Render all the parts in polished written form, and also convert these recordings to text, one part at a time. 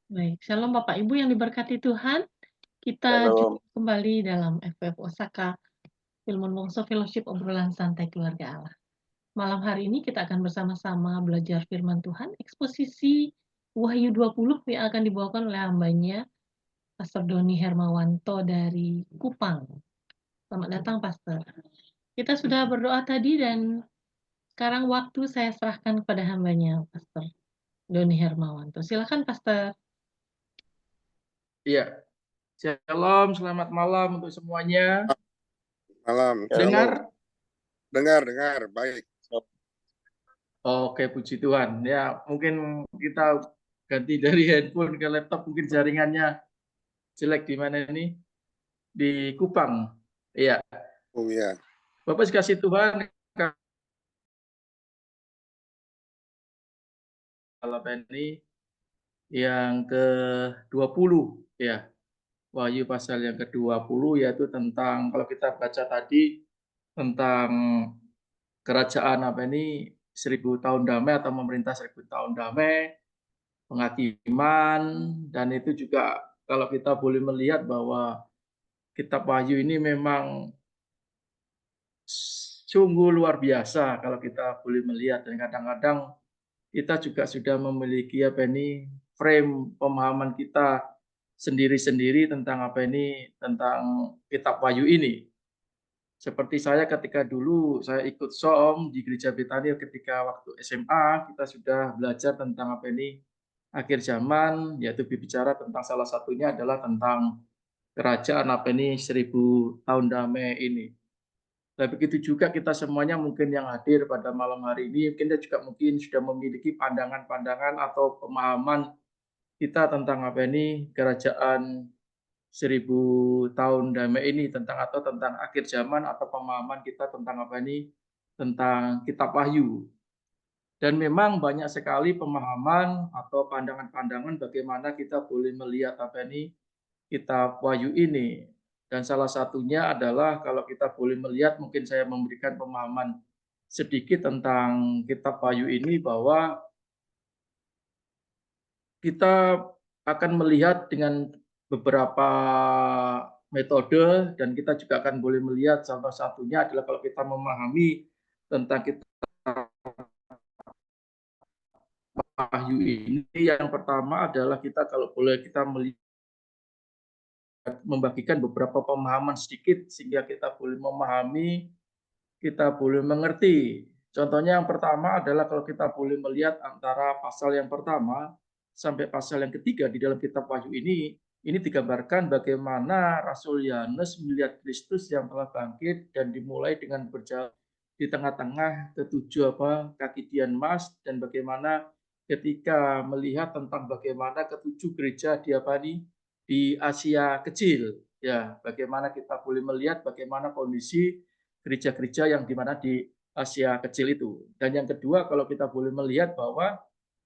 Baik, shalom Bapak Ibu yang diberkati Tuhan. Kita jumpa Shalom. kembali dalam FF Osaka Filmon Wongso Fellowship obrolan santai keluarga Allah. Malam hari ini kita akan bersama-sama belajar firman Tuhan, eksposisi Wahyu 20 yang akan dibawakan oleh hambanya Pastor Doni Hermawanto dari Kupang. Selamat datang Pastor. Kita sudah berdoa tadi dan sekarang waktu saya serahkan kepada hambanya Pastor Doni Hermawanto. Silakan Pastor. Iya, shalom, selamat malam untuk semuanya. Malam. Dengar? Dengar. Baik. Oke, puji Tuhan. Ya, mungkin kita ganti dari handphone ke laptop, mungkin jaringannya jelek di mana ini? Di Kupang. Iya. Oh ya. Bapak kasih Tuhan, kalau ini yang ke-20 ya. Wahyu pasal yang ke-20 yaitu tentang, kalau kita baca tadi tentang kerajaan 1000 tahun damai atau pemerintah 1000 tahun damai, penghakiman, dan itu juga kalau kita boleh melihat bahwa kitab Wahyu ini memang sungguh luar biasa kalau kita boleh melihat, dan kadang-kadang kita juga sudah memiliki frame pemahaman kita sendiri-sendiri tentang tentang kitab Wahyu ini. Seperti saya ketika dulu saya ikut SOM di Gereja Betania ketika waktu SMA, kita sudah belajar tentang akhir zaman, yaitu berbicara tentang salah satunya adalah tentang kerajaan 1000 tahun damai ini. Nah, begitu juga kita semuanya mungkin yang hadir pada malam hari ini, kita juga mungkin sudah memiliki pandangan-pandangan atau pemahaman kita tentang kerajaan 1000 tahun damai ini, tentang akhir zaman, atau pemahaman kita tentang tentang kitab Wahyu. Dan memang banyak sekali pemahaman atau pandangan-pandangan bagaimana kita boleh melihat kitab Wahyu ini. Dan salah satunya adalah kalau kita boleh melihat, mungkin saya memberikan pemahaman sedikit tentang kitab Wahyu ini, bahwa kita akan melihat dengan beberapa metode, dan kita juga akan boleh melihat salah satunya adalah kalau kita memahami tentang kitab Wahyu ini, yang pertama adalah kita kalau boleh kita melihat, membagikan beberapa pemahaman sedikit sehingga kita boleh memahami, kita boleh mengerti. Contohnya yang pertama adalah kalau kita boleh melihat antara pasal yang pertama sampai pasal yang ketiga di dalam kitab Wahyu ini digambarkan bagaimana Rasul Yohanes melihat Kristus yang telah bangkit dan dimulai dengan berjalan di tengah-tengah ketujuh kaki tian emas, dan bagaimana ketika melihat tentang bagaimana ketujuh gereja di Asia Kecil, ya, bagaimana kita boleh melihat bagaimana kondisi gereja-gereja yang di mana di Asia Kecil itu. Dan yang kedua, kalau kita boleh melihat bahwa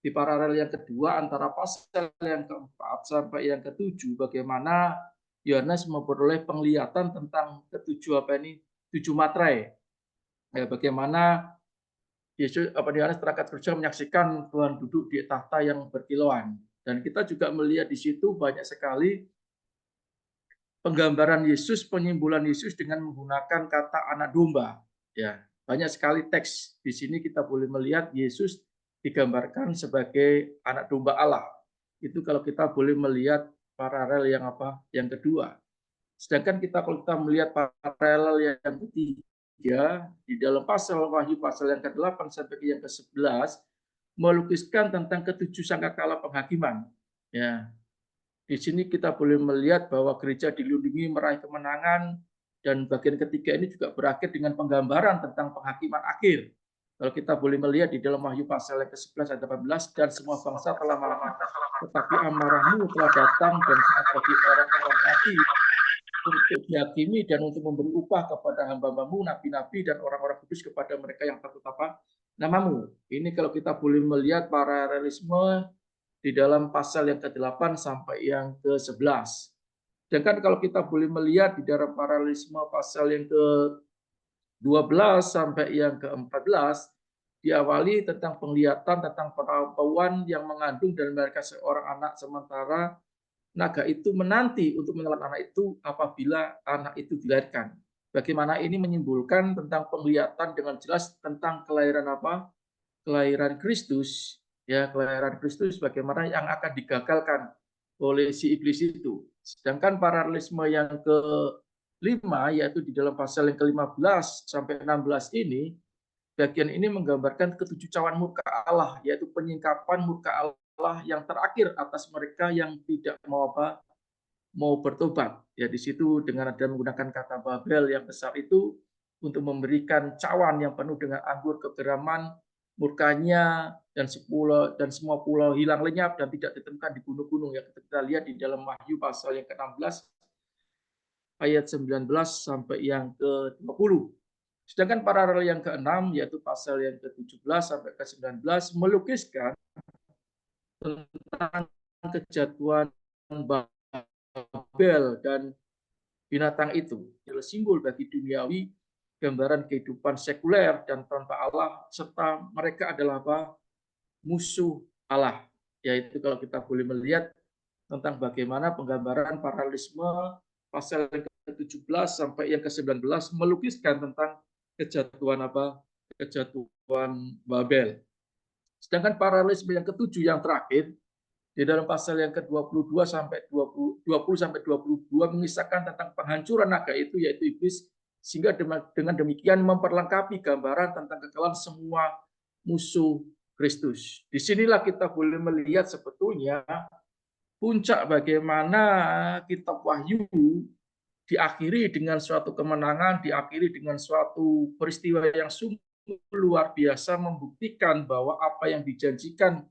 di paralel yang kedua antara pasal yang keempat sampai yang ketujuh, bagaimana Yohanes memperoleh penglihatan tentang ketujuh tujuh materai. Ya, bagaimana Yohanes terangkat kerja menyaksikan Tuhan duduk di tahta yang berkilauan. Dan kita juga melihat di situ banyak sekali penggambaran Yesus, penyimbolan Yesus dengan menggunakan kata anak domba. Ya, banyak sekali teks di sini kita boleh melihat Yesus digambarkan sebagai anak domba Allah. Itu kalau kita boleh melihat paralel yang kedua. Sedangkan kalau kita melihat paralel yang ketiga di dalam pasal Wahyu pasal yang ke-8 sampai yang ke-11 melukiskan tentang ketujuh sangkakala penghakiman. Ya, di sini kita boleh melihat bahwa gereja dilindungi meraih kemenangan, dan bagian ketiga ini juga berakhir dengan penggambaran tentang penghakiman akhir. Kalau kita boleh melihat di dalam Wahyu pasal yang ke-11 ayat 18, dan semua bangsa telah mati, tetapi amarahmu telah datang dan saat bagi orang-orang mati untuk dihakimi dan untuk memberi upah kepada hamba-hambamu, nabi-nabi dan orang-orang kudus kepada mereka yang takut namamu. Ini kalau kita boleh melihat paralelisme di dalam pasal yang ke-8 sampai yang ke-11. Sedangkan kalau kita boleh melihat di dalam paralelisme pasal yang ke-12 sampai yang ke-14, diawali tentang penglihatan, tentang perempuan yang mengandung dan melahirkan seorang anak, sementara naga itu menanti untuk menelan anak itu apabila anak itu dilahirkan. Bagaimana ini menyimbolkan tentang penglihatan dengan jelas tentang kelahiran apa? Kelahiran Kristus, ya, kelahiran Kristus bagaimana yang akan digagalkan oleh si iblis itu. Sedangkan paralelisme yang kelima, yaitu di dalam pasal yang ke-15 sampai 16 ini, bagian ini menggambarkan ketujuh cawan murka Allah, yaitu penyingkapan murka Allah yang terakhir atas mereka yang tidak mau apa? Mau bertobat. Ya di situ dengan ada menggunakan kata Babel yang besar itu untuk memberikan cawan yang penuh dengan anggur kegeraman murkanya dan semua pulau hilang lenyap dan tidak ditemukan di gunung-gunung, ya kita lihat di dalam Wahyu pasal yang ke-16 ayat 19 sampai yang ke-20. Sedangkan paralel yang ke-6 yaitu pasal yang ke-17 sampai ke-19 melukiskan tentang kejatuhan Babel dan binatang itu adalah simbol bagi duniawi, gambaran kehidupan sekuler dan tanpa Allah, serta mereka adalah apa? Musuh Allah. Yaitu kalau kita boleh melihat tentang bagaimana penggambaran paralelisme pasal yang ke-17 sampai yang ke-19 melukiskan tentang kejatuhan apa? Kejatuhan Babel. Sedangkan paralelisme yang ke-7 yang terakhir di dalam pasal yang ke-22 sampai 20 sampai 22 mengisahkan tentang penghancuran naga itu yaitu iblis, sehingga dengan demikian memperlengkapi gambaran tentang kekalahan semua musuh Kristus. Disinilah kita boleh melihat sebetulnya puncak bagaimana kitab Wahyu diakhiri dengan suatu kemenangan, diakhiri dengan suatu peristiwa yang sungguh luar biasa membuktikan bahwa apa yang dijanjikan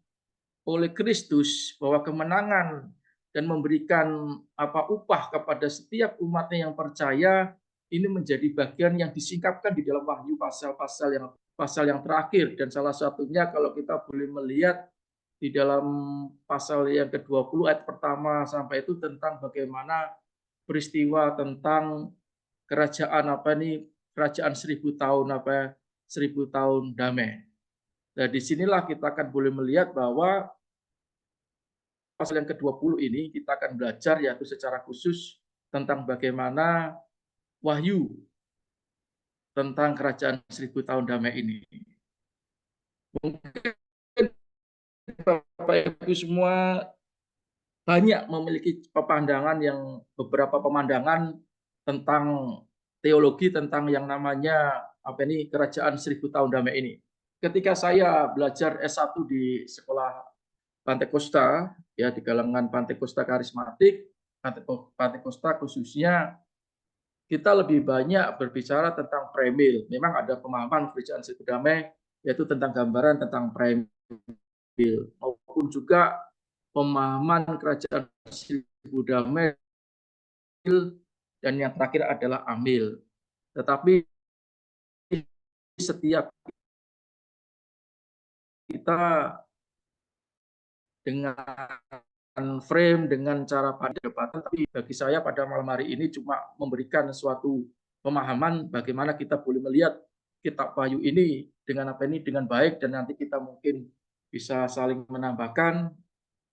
oleh Kristus, bahwa kemenangan dan memberikan apa upah kepada setiap umatnya yang percaya ini menjadi bagian yang disingkapkan di dalam Wahyu pasal yang terakhir, dan salah satunya kalau kita boleh melihat di dalam pasal yang ke-20 ayat pertama sampai itu tentang bagaimana peristiwa tentang kerajaan 1000 tahun 1000 tahun damai. Nah, disinilah kita akan boleh melihat bahwa pasal yang ke-20 ini kita akan belajar yaitu secara khusus tentang bagaimana wahyu tentang kerajaan 1000 tahun damai ini. Mungkin Bapak Ibu semua banyak memiliki beberapa pemandangan tentang teologi tentang yang namanya kerajaan 1000 tahun damai ini. Ketika saya belajar S1 di sekolah Pantekosta, ya di kalangan Pantekosta karismatik, Pantekosta khususnya, kita lebih banyak berbicara tentang premil. Memang ada pemahaman kerajaan 1000 damai, yaitu tentang gambaran tentang premil, maupun juga pemahaman kerajaan 1000 damai, dan yang terakhir adalah amil. Tetapi setiap kita dengan frame, dengan cara perdebatan, tapi bagi saya pada malam hari ini cuma memberikan suatu pemahaman bagaimana kita boleh melihat kitab Wahyu ini dengan dengan baik, dan nanti kita mungkin bisa saling menambahkan.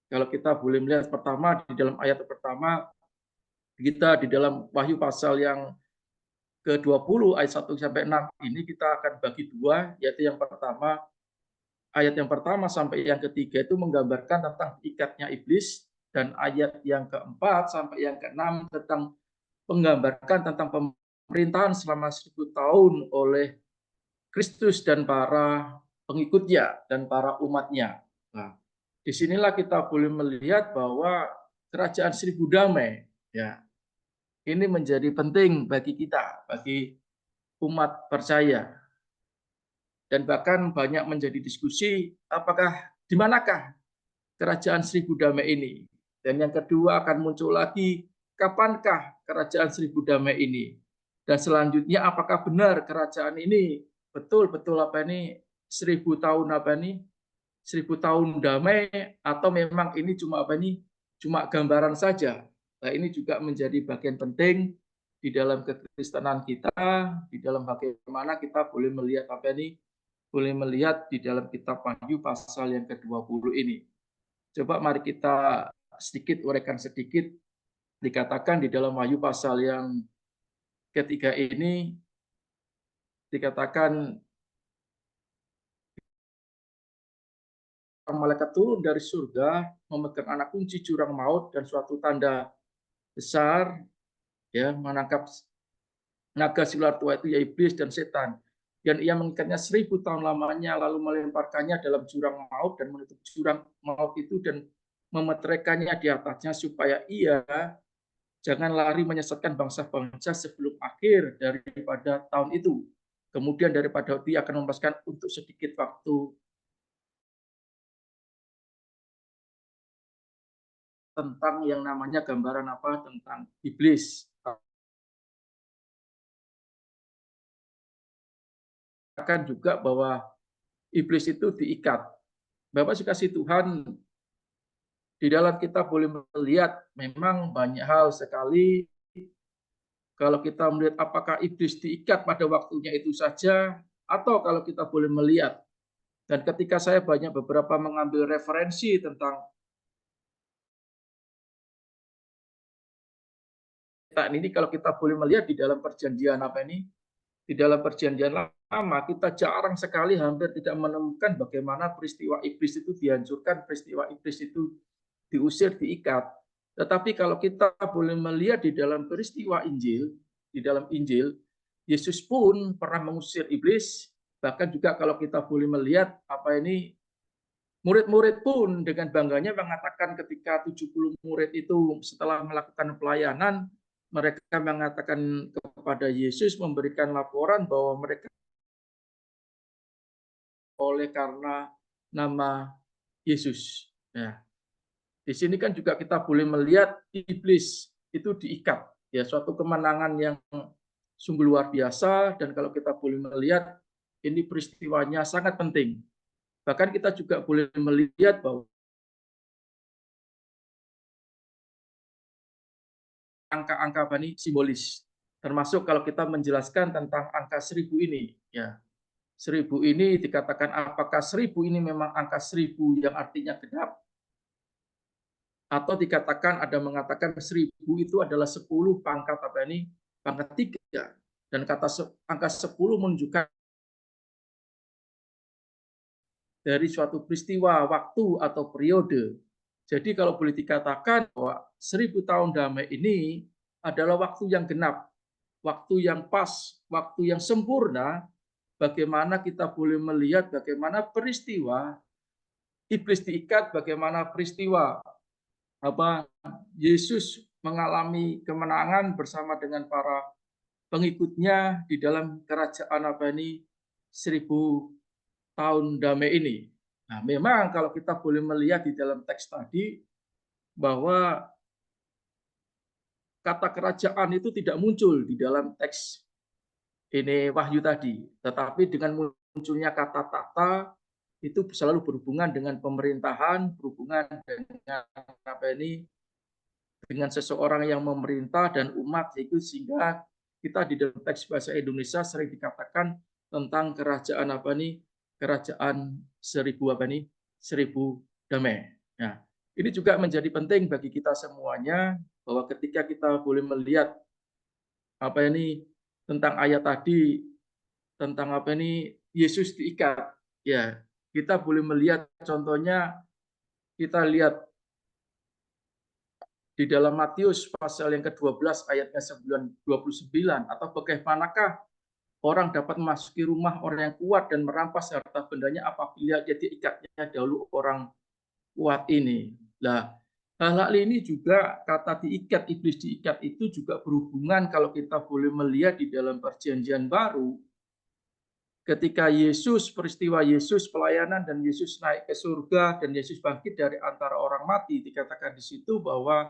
Kalau kita boleh melihat pertama di dalam ayat pertama, kita di dalam Wahyu pasal yang ke-20 ayat 1 sampai 6 ini kita akan bagi dua, yaitu yang pertama ayat yang pertama sampai yang ketiga itu menggambarkan tentang ikatnya iblis, dan ayat yang keempat sampai yang keenam tentang menggambarkan tentang pemerintahan selama 1000 tahun oleh Kristus dan para pengikutnya dan para umatnya. Nah, disinilah kita boleh melihat bahwa kerajaan 1000 damai, ya, ini menjadi penting bagi kita, bagi umat percaya. Dan bahkan banyak menjadi diskusi apakah di manakah kerajaan 1000 damai ini. Dan yang kedua akan muncul lagi, kapankah kerajaan 1000 damai ini. Dan selanjutnya apakah benar kerajaan ini betul-betul 1000 tahun 1000 tahun damai, atau memang ini cuma gambaran saja. Nah, ini juga menjadi bagian penting di dalam kekristenan kita, di dalam bagaimana kita boleh melihat boleh melihat di dalam kitab Wahyu pasal yang ke-20 ini. Coba mari kita sedikit uraikan sedikit. Dikatakan di dalam Wahyu pasal yang ketiga ini, dikatakan malaikat turun dari surga memegang anak kunci jurang maut dan suatu tanda besar, ya, menangkap naga si ular tua itu, ya iblis dan setan, dan ia mengikatnya 1000 tahun lamanya, lalu melemparkannya dalam jurang maut dan menutup jurang maut itu dan memeteraikannya di atasnya, supaya ia jangan lari menyesatkan bangsa-bangsa sebelum akhir daripada tahun itu. Kemudian daripada itu ia akan membebaskan untuk sedikit waktu tentang yang namanya gambaran apa, tentang iblis. Akan juga bahwa iblis itu diikat. Bapak kasih Tuhan, di dalam kita boleh melihat memang banyak hal sekali. Kalau kita melihat apakah iblis diikat pada waktunya itu saja, atau kalau kita boleh melihat, dan ketika saya banyak beberapa mengambil referensi tentang ini, kalau kita boleh melihat di dalam perjanjian apa ini, di dalam perjanjian lama, kita jarang sekali, hampir tidak menemukan bagaimana peristiwa iblis itu dihancurkan, peristiwa iblis itu diusir, diikat. Tetapi kalau kita boleh melihat di dalam peristiwa Injil, di dalam Injil, Yesus pun pernah mengusir iblis. Bahkan juga kalau kita boleh melihat apa ini, murid-murid pun dengan bangganya mengatakan ketika 70 murid itu setelah melakukan pelayanan, mereka mengatakan kepada Yesus, memberikan laporan bahwa mereka oleh karena nama Yesus. Ya. Di sini kan juga kita boleh melihat iblis itu diikat. Ya, suatu kemenangan yang sungguh luar biasa, dan kalau kita boleh melihat ini peristiwanya sangat penting. Bahkan kita juga boleh melihat bahwa angka-angka ini simbolis. Termasuk kalau kita menjelaskan tentang angka 1000 ini, ya. 1000 ini dikatakan apakah 1000 ini memang angka 1000 yang artinya genap, atau dikatakan ada mengatakan 1000 itu adalah 10 pangkat apa ini, pangkat 3, dan kata angka 10 menunjukkan dari suatu peristiwa, waktu atau periode. Jadi kalau boleh dikatakan bahwa 1000 tahun damai ini adalah waktu yang genap, waktu yang pas, waktu yang sempurna, bagaimana kita boleh melihat bagaimana peristiwa iblis diikat, bagaimana peristiwa apa Yesus mengalami kemenangan bersama dengan para pengikutnya di dalam kerajaan apa ini 1000 tahun damai ini. Nah, memang kalau kita boleh melihat di dalam teks tadi bahwa kata kerajaan itu tidak muncul di dalam teks ini Wahyu tadi, tetapi dengan munculnya kata tata itu selalu berhubungan dengan pemerintahan, berhubungan dengan apa ini, dengan seseorang yang memerintah dan umat, itu sehingga kita di dalam teks bahasa Indonesia sering dikatakan tentang kerajaan apa nih, kerajaan 1000 apa nih, 1000 damai. Nah, ini juga menjadi penting bagi kita semuanya, bahwa ketika kita boleh melihat apa ini tentang ayat tadi, tentang apa ini Yesus diikat, ya kita boleh melihat contohnya, kita lihat di dalam Matius pasal yang ke-12 ayatnya 29, atau bagaimanakah orang dapat memasuki rumah orang yang kuat dan merampas harta bendanya apabila dia diikatnya dahulu orang kuat ini. Nah, hal-hal ini juga kata diikat, iblis diikat itu juga berhubungan kalau kita boleh melihat di dalam perjanjian baru. Ketika Yesus, peristiwa Yesus pelayanan dan Yesus naik ke surga dan Yesus bangkit dari antara orang mati, dikatakan di situ bahwa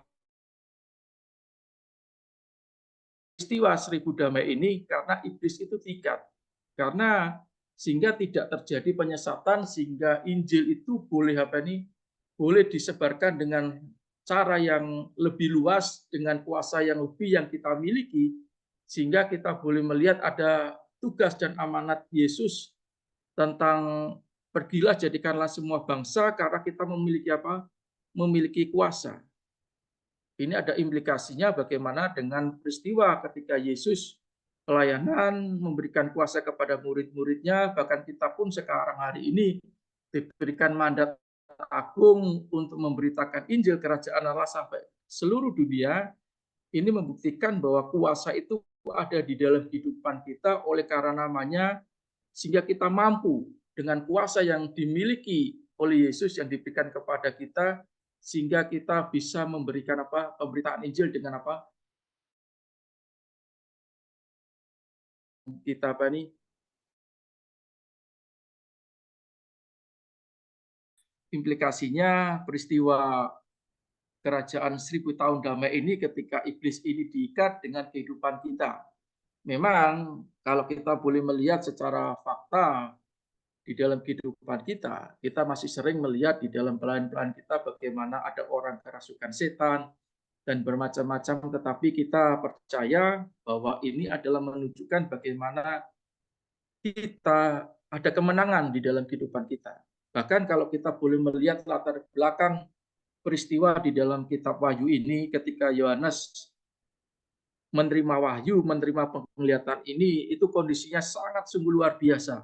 peristiwa 1000 damai ini karena iblis itu diikat. Karena sehingga tidak terjadi penyesatan, sehingga Injil itu boleh apa ini, boleh disebarkan dengan cara yang lebih luas, dengan kuasa yang lebih yang kita miliki, sehingga kita boleh melihat ada tugas dan amanat Yesus tentang pergilah jadikanlah semua bangsa karena kita memiliki apa? Memiliki kuasa. Ini ada implikasinya bagaimana dengan peristiwa ketika Yesus pelayanan memberikan kuasa kepada murid-muridnya, bahkan kita pun sekarang hari ini diberikan mandat agung untuk memberitakan Injil Kerajaan Allah sampai seluruh dunia. Ini membuktikan bahwa kuasa itu ada di dalam kehidupan kita oleh karena namanya, sehingga kita mampu dengan kuasa yang dimiliki oleh Yesus yang diberikan kepada kita, sehingga kita bisa memberikan apa? Pemberitaan Injil dengan apa? Kita apa nih? Implikasinya peristiwa kerajaan 1000 tahun damai ini ketika iblis ini diikat dengan kehidupan kita. Memang kalau kita boleh melihat secara fakta di dalam kehidupan kita, kita masih sering melihat di dalam pelayan-pelayan kita bagaimana ada orang kerasukan setan dan bermacam-macam, tetapi kita percaya bahwa ini adalah menunjukkan bagaimana kita ada kemenangan di dalam kehidupan kita. Bahkan kalau kita boleh melihat latar belakang peristiwa di dalam kitab Wahyu ini, ketika Yohanes menerima wahyu, menerima penglihatan ini, itu kondisinya sangat sungguh luar biasa.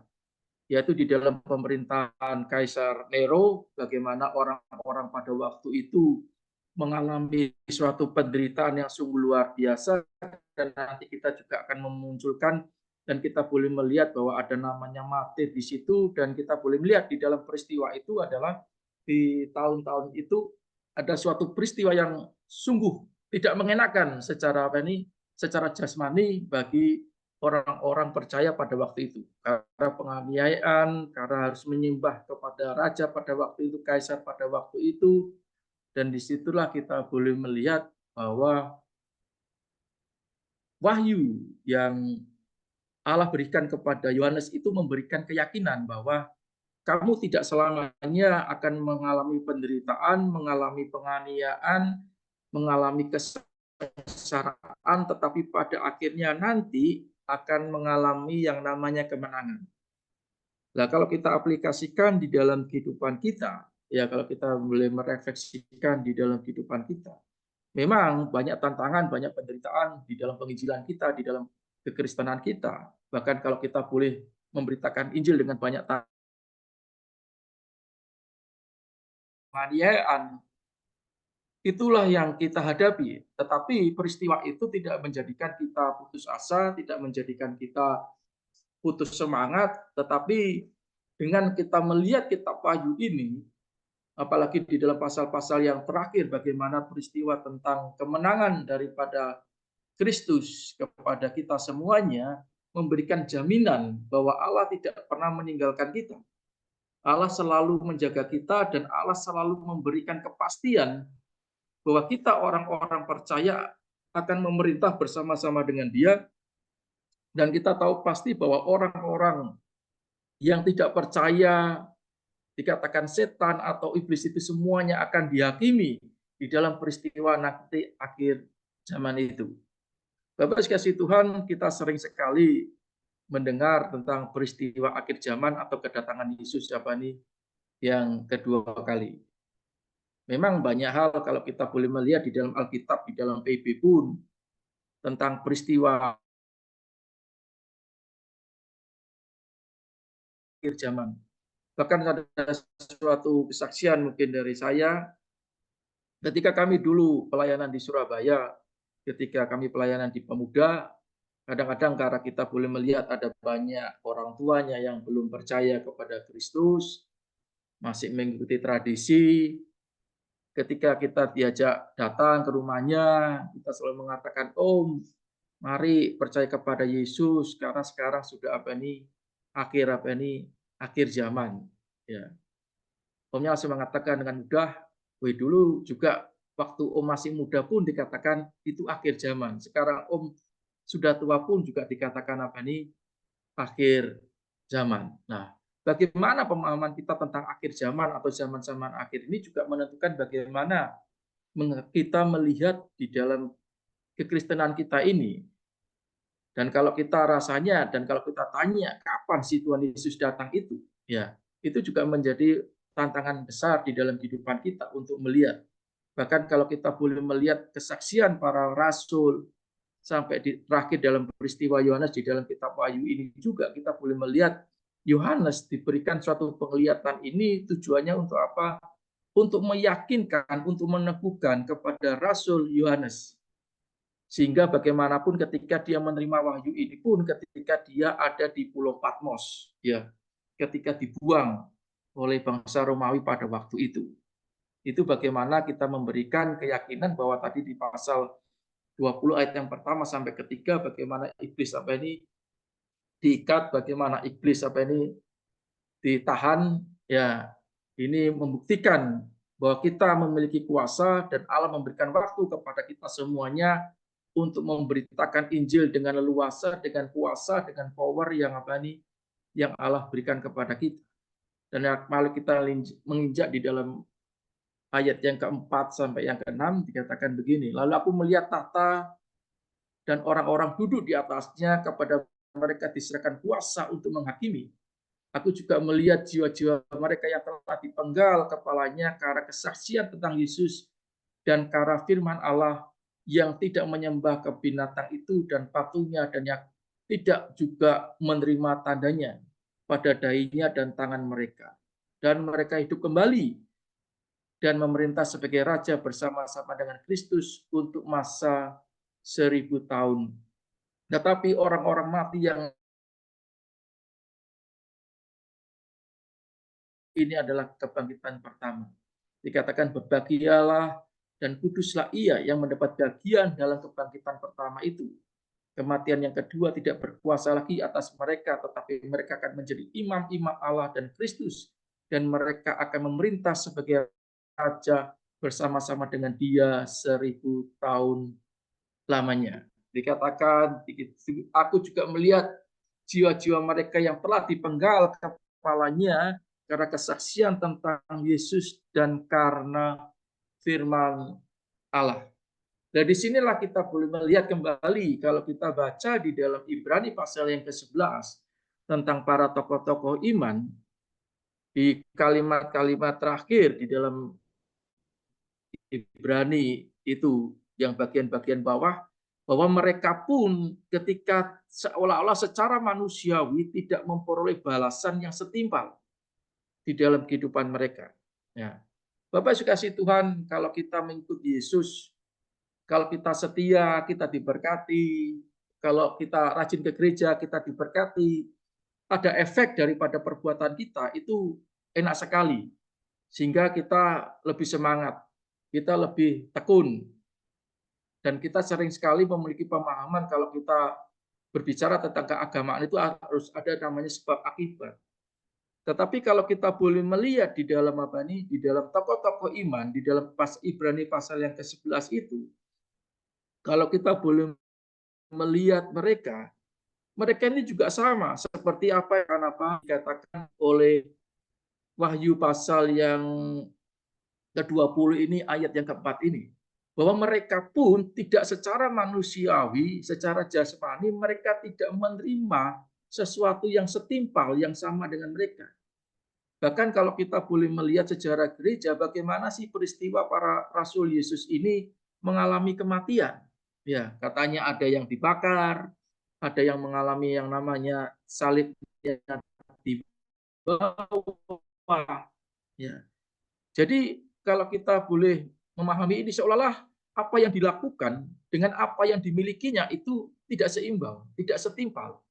Yaitu di dalam pemerintahan Kaisar Nero, bagaimana orang-orang pada waktu itu mengalami suatu penderitaan yang sungguh luar biasa, dan nanti kita juga akan memunculkan dan kita boleh melihat bahwa ada namanya martir di situ, dan kita boleh melihat di dalam peristiwa itu adalah di tahun-tahun itu ada suatu peristiwa yang sungguh tidak mengenakan secara apa ini, secara jasmani bagi orang-orang percaya pada waktu itu, karena penganiayaan, karena harus menyembah kepada raja pada waktu itu, kaisar pada waktu itu, dan disitulah kita boleh melihat bahwa wahyu yang Allah berikan kepada Yohanes itu memberikan keyakinan bahwa kamu tidak selamanya akan mengalami penderitaan, mengalami penganiayaan, mengalami kesengsaraan, tetapi pada akhirnya nanti akan mengalami yang namanya kemenangan. Nah, kalau kita aplikasikan di dalam kehidupan kita, ya kalau kita boleh merefleksikan di dalam kehidupan kita, memang banyak tantangan, banyak penderitaan di dalam penginjilan kita, di dalam kekristenan kita. Bahkan kalau kita boleh memberitakan Injil dengan banyak penganiayaan, itulah yang kita hadapi. Tetapi peristiwa itu tidak menjadikan kita putus asa, tidak menjadikan kita putus semangat, tetapi dengan kita melihat kitab Wahyu ini, apalagi di dalam pasal-pasal yang terakhir, bagaimana peristiwa tentang kemenangan daripada Kristus kepada kita semuanya, memberikan jaminan bahwa Allah tidak pernah meninggalkan kita. Allah selalu menjaga kita dan Allah selalu memberikan kepastian bahwa kita orang-orang percaya akan memerintah bersama-sama dengan Dia, dan kita tahu pasti bahwa orang-orang yang tidak percaya, dikatakan setan atau iblis, itu semuanya akan dihakimi di dalam peristiwa nanti akhir zaman itu. Bapak sekalian Tuhan, kita sering sekali mendengar tentang peristiwa akhir zaman atau kedatangan Yesus yang kedua kali. Memang banyak hal kalau kita boleh melihat di dalam Alkitab, di dalam PIB pun, tentang peristiwa akhir zaman. Bahkan ada suatu kesaksian mungkin dari saya, ketika kami dulu pelayanan di Surabaya, ketika kami pelayanan di Pemuda, kadang-kadang karena kita boleh melihat ada banyak orang tuanya yang belum percaya kepada Kristus, masih mengikuti tradisi. Ketika kita diajak datang ke rumahnya, kita selalu mengatakan, "Om, mari percaya kepada Yesus karena sekarang sudah akhir zaman." Ya. Omnya langsung mengatakan dengan mudah, "Wih, dulu juga waktu Om masih muda pun dikatakan itu akhir zaman. Sekarang Om sudah tua pun juga dikatakan akhir zaman." Nah, bagaimana pemahaman kita tentang akhir zaman atau zaman-zaman akhir ini juga menentukan bagaimana kita melihat di dalam kekristenan kita ini. Dan kalau kita rasanya dan kalau kita tanya kapan sih Tuhan Yesus datang itu, ya itu juga menjadi tantangan besar di dalam kehidupan kita untuk melihat. Bahkan kalau kita boleh melihat kesaksian para rasul sampai di terakhir dalam peristiwa Yohanes di dalam kitab Wahyu ini juga kita boleh melihat Yohanes diberikan suatu penglihatan ini tujuannya untuk apa? Untuk meyakinkan, untuk meneguhkan kepada Rasul Yohanes. Sehingga bagaimanapun ketika dia menerima wahyu ini pun ketika dia ada di Pulau Patmos, ya, ketika dibuang oleh bangsa Romawi pada waktu itu. Itu bagaimana kita memberikan keyakinan bahwa tadi di pasal 20 ayat yang pertama sampai ketiga bagaimana iblis apa ini diikat, bagaimana iblis apa ini ditahan, ya ini membuktikan bahwa kita memiliki kuasa dan Allah memberikan waktu kepada kita semuanya untuk memberitakan Injil dengan leluasa, dengan kuasa, dengan power yang apa ini yang Allah berikan kepada kita. Dan mari kita menginjak di dalam ayat yang keempat sampai yang keenam dikatakan begini. Lalu aku melihat tahta dan orang-orang duduk di atasnya, kepada mereka diserahkan kuasa untuk menghakimi. Aku juga melihat jiwa-jiwa mereka yang telah dipenggal kepalanya karena kesaksian tentang Yesus dan karena firman Allah, yang tidak menyembah ke binatang itu dan patungnya, dan yang tidak juga menerima tandanya pada dahinya dan tangan mereka. Dan mereka hidup kembali dan memerintah sebagai raja bersama-sama dengan Kristus untuk masa 1000 tahun. Tetapi orang-orang mati yang ini adalah kebangkitan pertama. Dikatakan berbahagialah dan kuduslah ia yang mendapat bagian dalam kebangkitan pertama itu. Kematian yang kedua tidak berkuasa lagi atas mereka, tetapi mereka akan menjadi imam-imam Allah dan Kristus, dan mereka akan memerintah sebagai raja bersama-sama dengan dia 1000 tahun lamanya. Dikatakan, aku juga melihat jiwa-jiwa mereka yang telah dipenggal kepalanya karena kesaksian tentang Yesus dan karena firman Allah. Dan disinilah kita boleh melihat kembali kalau kita baca di dalam Ibrani pasal yang ke-11 tentang para tokoh-tokoh iman, di kalimat-kalimat terakhir di dalam Ibrani itu yang bagian-bagian bawah, bahwa mereka pun ketika seolah-olah secara manusiawi tidak memperoleh balasan yang setimpal di dalam kehidupan mereka. Ya. Bapak kasih Tuhan, kalau kita mengikuti Yesus, kalau kita setia, kita diberkati. Kalau kita rajin ke gereja, kita diberkati. Ada efek daripada perbuatan kita, itu enak sekali. Sehingga kita lebih semangat, kita lebih tekun. Dan kita sering sekali memiliki pemahaman kalau kita berbicara tentang keagamaan itu harus ada namanya sebab akibat. Tetapi kalau kita boleh melihat di dalam apa nih, di dalam tokoh-tokoh iman, di dalam Ibrani pasal yang ke-11 itu, kalau kita boleh melihat mereka, mereka ini juga sama seperti apa yang dikatakan oleh Wahyu pasal yang ke-20 ini, ayat yang keempat ini. Bahwa mereka pun tidak secara manusiawi, secara jasmani, mereka tidak menerima sesuatu yang setimpal, yang sama dengan mereka. Bahkan kalau kita boleh melihat sejarah gereja, bagaimana sih peristiwa para rasul Yesus ini mengalami kematian. Ya, katanya ada yang dibakar, ada yang mengalami yang namanya salib yang dibawa. Ya. Jadi kalau kita boleh memahami ini seolah-olah apa yang dilakukan dengan apa yang dimilikinya itu tidak seimbang, tidak setimpal.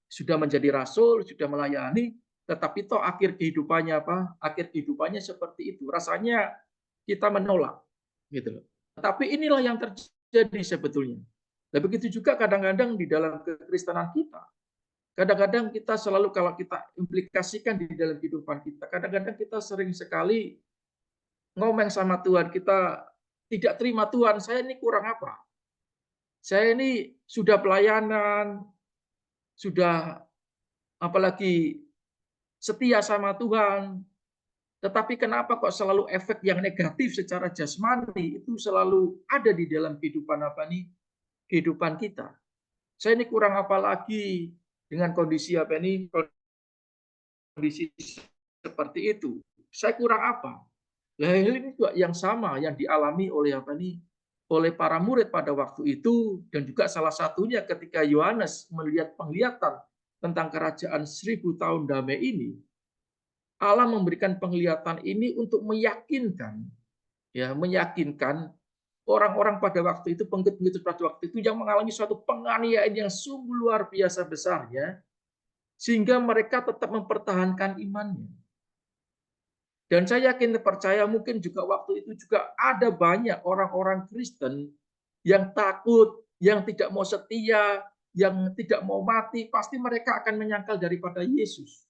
Sudah menjadi rasul, sudah melayani, tetapi toh akhir kehidupannya apa? Akhir kehidupannya seperti itu. Rasanya kita menolak, gitu loh. Tapi inilah yang terjadi sebetulnya. Dan begitu juga kadang-kadang di dalam kekristenan kita. Kadang-kadang kita selalu kalau kita implikasikan di dalam kehidupan kita, kadang-kadang kita sering sekali ngomong sama Tuhan, kita tidak terima Tuhan, saya ini kurang apa? Saya ini sudah pelayanan, sudah apalagi setia sama Tuhan, tetapi kenapa kok selalu efek yang negatif secara jasmani itu selalu ada di dalam kehidupan apa nih? Kehidupan kita. Saya ini kurang apa lagi dengan kondisi kondisi seperti itu. Saya kurang apa? Nah, ini juga yang sama yang dialami oleh para murid pada waktu itu, dan juga salah satunya ketika Yohanes melihat penglihatan tentang kerajaan 1000 tahun damai ini. Allah memberikan penglihatan ini untuk meyakinkan orang-orang pada waktu itu, pengikut-pengikut pada waktu itu yang mengalami suatu penganiayaan yang sungguh luar biasa besarnya, sehingga mereka tetap mempertahankan imannya. Dan saya yakin percaya mungkin juga waktu itu juga ada banyak orang-orang Kristen yang takut, yang tidak mau setia, yang tidak mau mati, pasti mereka akan menyangkal daripada Yesus.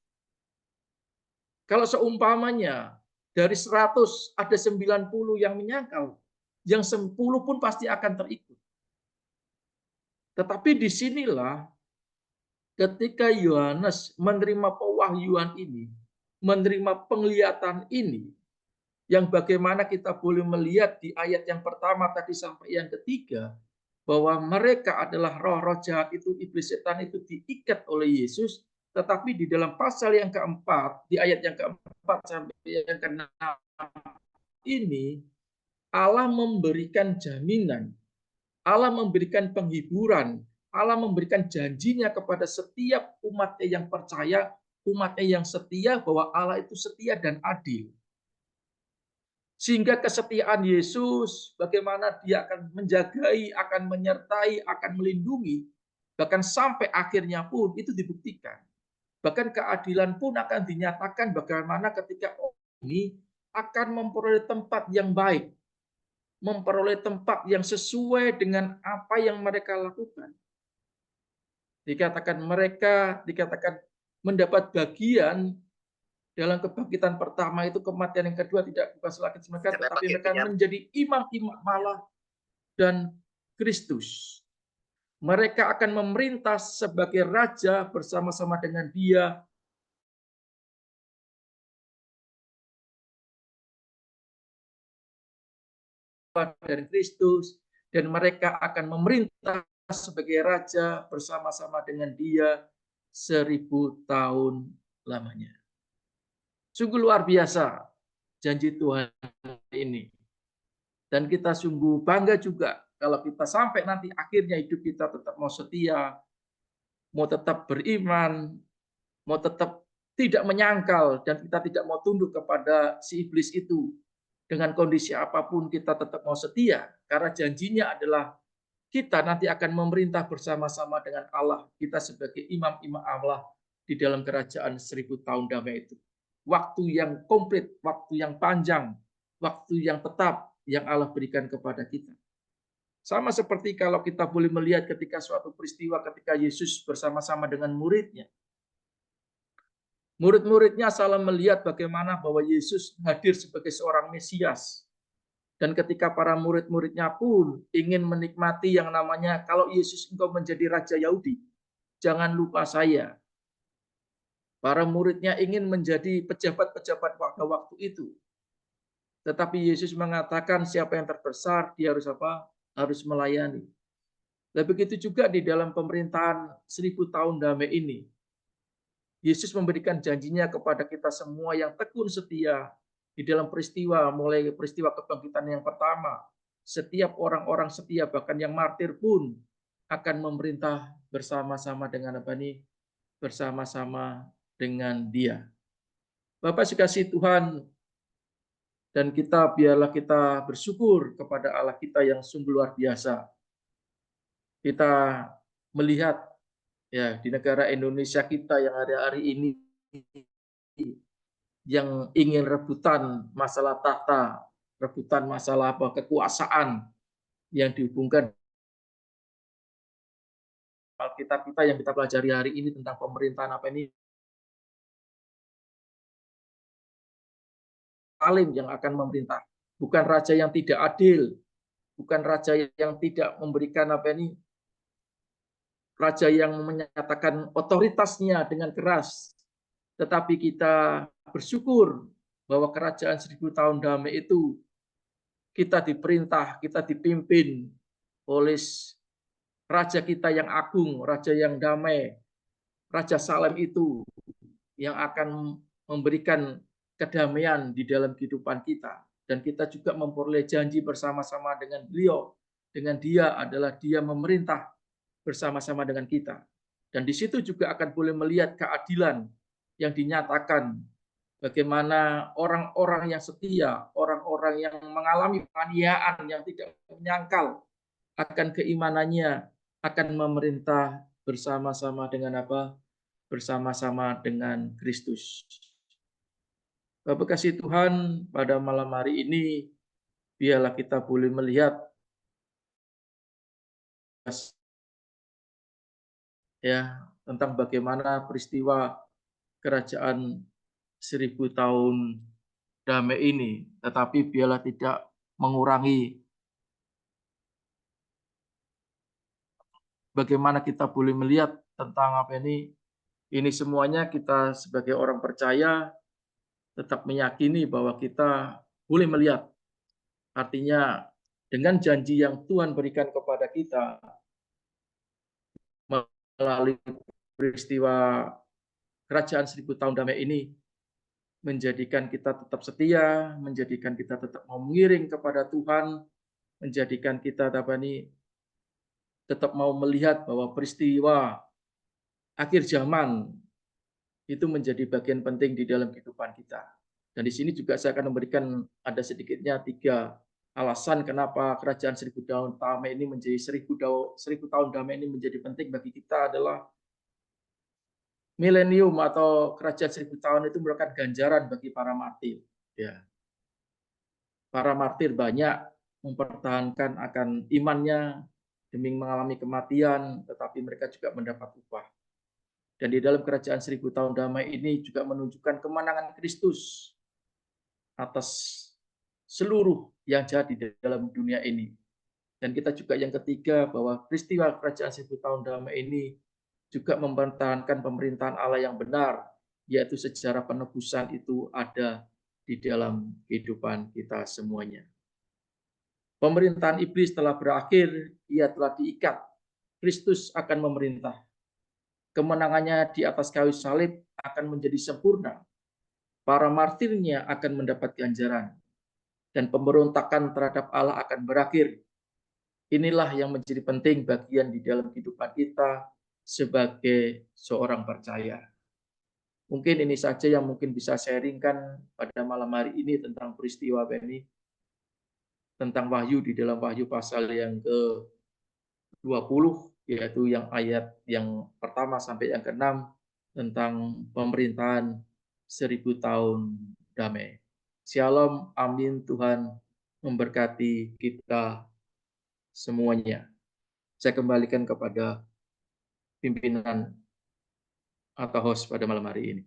Kalau seumpamanya dari 100 ada 90 yang menyangkal, yang 10 pun pasti akan terikut. Tetapi disinilah ketika Yohanes menerima pewahyuan ini, menerima penglihatan ini, yang bagaimana kita boleh melihat di ayat yang pertama tadi sampai yang ketiga, bahwa mereka adalah roh-roh jahat itu, iblis setan itu diikat oleh Yesus, tetapi di dalam pasal yang keempat, di ayat yang keempat sampai yang keenam ini, Allah memberikan jaminan, Allah memberikan penghiburan, Allah memberikan janjinya kepada setiap umatnya yang percaya, umatnya yang setia, bahwa Allah itu setia dan adil. Sehingga kesetiaan Yesus, bagaimana dia akan menjagai, akan menyertai, akan melindungi, bahkan sampai akhirnya pun itu dibuktikan. Bahkan keadilan pun akan dinyatakan bagaimana ketika orang ini akan memperoleh tempat yang baik, memperoleh tempat yang sesuai dengan apa yang mereka lakukan. Dikatakan mendapat bagian dalam kebangkitan pertama itu, kematian yang kedua tidak bukan lagi mereka, tetapi mereka menjadi imam-imam Allah dan Kristus. Mereka akan memerintah sebagai raja bersama-sama dengan Dia. Dari Kristus, dan mereka akan memerintah sebagai raja bersama-sama dengan Dia 1000 tahun lamanya. Sungguh luar biasa janji Tuhan ini. Dan kita sungguh bangga juga kalau kita sampai nanti akhirnya hidup kita tetap mau setia, mau tetap beriman, mau tetap tidak menyangkal, dan kita tidak mau tunduk kepada si iblis itu. Dengan kondisi apapun kita tetap mau setia, karena janjinya adalah kita nanti akan memerintah bersama-sama dengan Allah, kita sebagai imam-imam Allah di dalam kerajaan 1000 tahun damai itu. Waktu yang komplit, waktu yang panjang, waktu yang tetap yang Allah berikan kepada kita. Sama seperti kalau kita boleh melihat ketika suatu peristiwa ketika Yesus bersama-sama dengan muridnya. Murid-muridnya salah melihat bagaimana bahwa Yesus hadir sebagai seorang Mesias. Dan ketika para murid-muridnya pun ingin menikmati yang namanya, kalau Yesus engkau menjadi Raja Yahudi, jangan lupa saya. Para muridnya ingin menjadi pejabat-pejabat pada waktu itu. Tetapi Yesus mengatakan siapa yang terbesar, dia harus apa? Harus melayani. Dan begitu juga di dalam pemerintahan 1000 tahun damai ini. Yesus memberikan janjinya kepada kita semua yang tekun setia di dalam peristiwa, mulai peristiwa kebangkitan yang pertama. Setiap orang-orang setia, bahkan yang martir pun akan memerintah bersama-sama dengan apa nih? Bersama-sama dengan Dia. Bapak dikasihi Tuhan, dan biarlah kita bersyukur kepada Allah kita yang sungguh luar biasa. Kita melihat ya di negara Indonesia kita yang hari-hari ini yang ingin rebutan masalah tahta, rebutan masalah kekuasaan yang dihubungkan Alkitab kita yang kita pelajari hari ini tentang pemerintahan apa ini, alim yang akan memerintah, bukan raja yang tidak adil, bukan raja yang tidak memberikan apa ini, raja yang menyatakan otoritasnya dengan keras, tetapi kita bersyukur bahwa kerajaan 1000 tahun damai itu kita diperintah, kita dipimpin oleh Raja kita yang agung, Raja yang damai, Raja Salem itu yang akan memberikan kedamaian di dalam kehidupan kita. Dan kita juga memperoleh janji bersama-sama dengan beliau. Dengan dia adalah dia memerintah bersama-sama dengan kita. Dan di situ juga akan boleh melihat keadilan yang dinyatakan. Bagaimana orang-orang yang setia, orang-orang yang mengalami penganiayaan, yang tidak menyangkal akan keimanannya, akan memerintah bersama-sama dengan apa? Bersama-sama dengan Kristus. Bapak kasih Tuhan, pada malam hari ini biarlah kita boleh melihat ya tentang bagaimana peristiwa kerajaan 1000 tahun damai ini, tetapi biarlah tidak mengurangi bagaimana kita boleh melihat tentang apa ini semuanya kita sebagai orang percaya tetap meyakini bahwa kita boleh melihat. Artinya dengan janji yang Tuhan berikan kepada kita melalui peristiwa kerajaan 1000 tahun damai ini menjadikan kita tetap setia, menjadikan kita tetap mau mengiring kepada Tuhan, menjadikan kita tetap mau melihat bahwa peristiwa akhir zaman itu menjadi bagian penting di dalam kehidupan kita. Dan di sini juga saya akan memberikan ada sedikitnya 3 alasan kenapa kerajaan 1000 tahun damai ini menjadi 1000 tahun damai ini menjadi penting bagi kita adalah milenium atau kerajaan 1000 tahun itu merupakan ganjaran bagi para martir. Ya. Para martir banyak mempertahankan akan imannya demi mengalami kematian, tetapi mereka juga mendapat upah. Dan di dalam kerajaan 1000 tahun damai ini juga menunjukkan kemenangan Kristus atas seluruh yang jahat di dalam dunia ini. Dan kita juga yang ketiga bahwa peristiwa kerajaan 1000 tahun damai ini juga mempertahankan pemerintahan Allah yang benar, yaitu sejarah penebusan itu ada di dalam kehidupan kita semuanya. Pemerintahan iblis telah berakhir, ia telah diikat. Kristus akan memerintah. Kemenangannya di atas kayu salib akan menjadi sempurna. Para martirnya akan mendapat ganjaran. Dan pemberontakan terhadap Allah akan berakhir. Inilah yang menjadi penting bagian di dalam kehidupan kita sebagai seorang percaya. Mungkin ini saja yang mungkin bisa sharingkan pada malam hari ini tentang peristiwa ini, tentang Wahyu di dalam Wahyu pasal yang ke-20, yaitu yang ayat yang pertama sampai yang ke-6 tentang pemerintahan 1000 tahun damai. Shalom, amin, Tuhan memberkati kita semuanya. Saya kembalikan kepada pimpinan atau host pada malam hari ini.